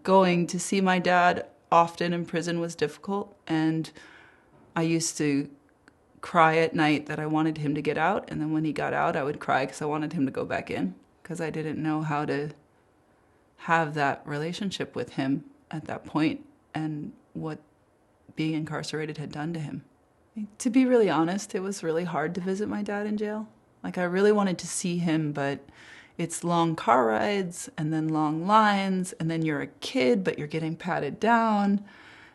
going to see my dad often in prison was difficult, and I used to cry at night that I wanted him to get out, and then when he got out, I would cry because I wanted him to go back in, because I didn't know how to have that relationship with him at that point and what being incarcerated had done to him. To be really honest, it was really hard to visit my dad in jail. Like, I really wanted to see him, but it's long car rides and then long lines, and then you're a kid, but you're getting patted down.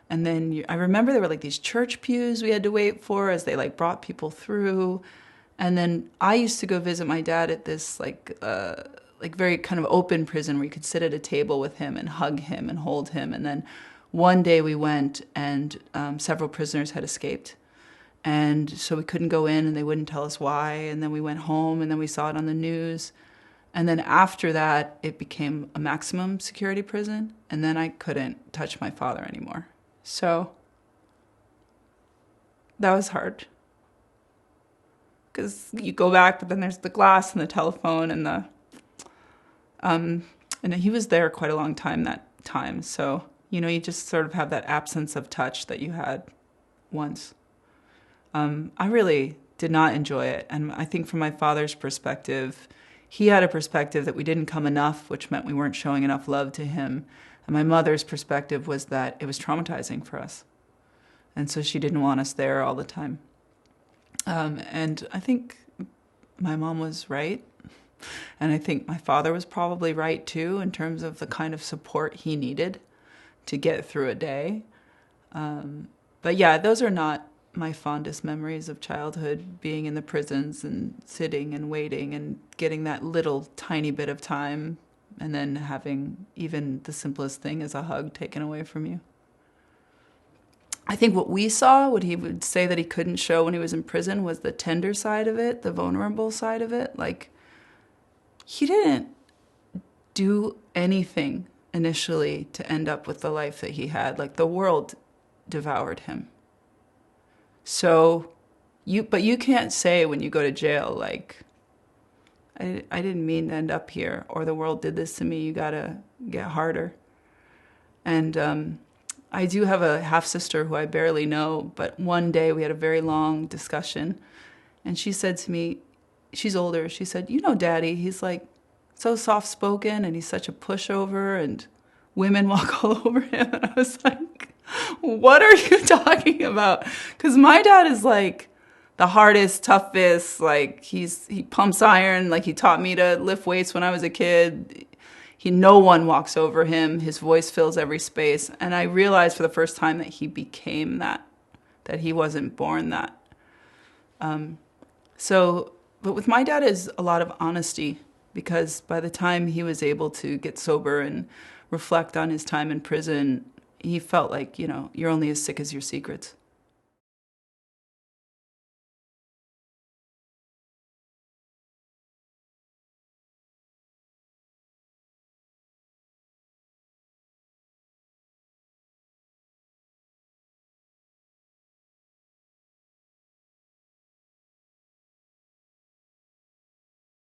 And then I remember there were like these church pews we had to wait for as they like brought people through. And then I used to go visit my dad at this like very kind of open prison where you could sit at a table with him and hug him and hold him. And then one day we went, and several prisoners had escaped. And so we couldn't go in, and they wouldn't tell us why. And then we went home, and then we saw it on the news. And then after that, it became a maximum security prison. And then I couldn't touch my father anymore. So that was hard. Because you go back, but then there's the glass and the telephone and and he was there quite a long time that time. So, you just sort of have that absence of touch that you had once. I really did not enjoy it. And I think from my father's perspective, he had a perspective that we didn't come enough, which meant we weren't showing enough love to him. And my mother's perspective was that it was traumatizing for us. And so she didn't want us there all the time. And I think my mom was right. And I think my father was probably right too, in terms of the kind of support he needed to get through a day. But yeah, those are not my fondest memories of childhood, being in the prisons and sitting and waiting and getting that little tiny bit of time, and then having even the simplest thing as a hug taken away from you. I think what we saw, what he would say that he couldn't show when he was in prison, was the tender side of it, the vulnerable side of it. Like, he didn't do anything initially to end up with the life that he had. Like, the world devoured him. So, but you can't say when you go to jail, like, I didn't mean to end up here, or the world did this to me, you gotta get harder. And I do have a half-sister who I barely know, but one day we had a very long discussion, and she said to me, she's older, she said, Daddy, he's like so soft-spoken, and he's such a pushover, and women walk all over him. And I was like, what are you talking about? Because my dad is like the hardest, toughest, like he pumps iron, like he taught me to lift weights when I was a kid. No one walks over him. His voice fills every space. And I realized for the first time that he became that he wasn't born that. But with my dad is a lot of honesty, because by the time he was able to get sober and reflect on his time in prison, he felt like, you're only as sick as your secrets.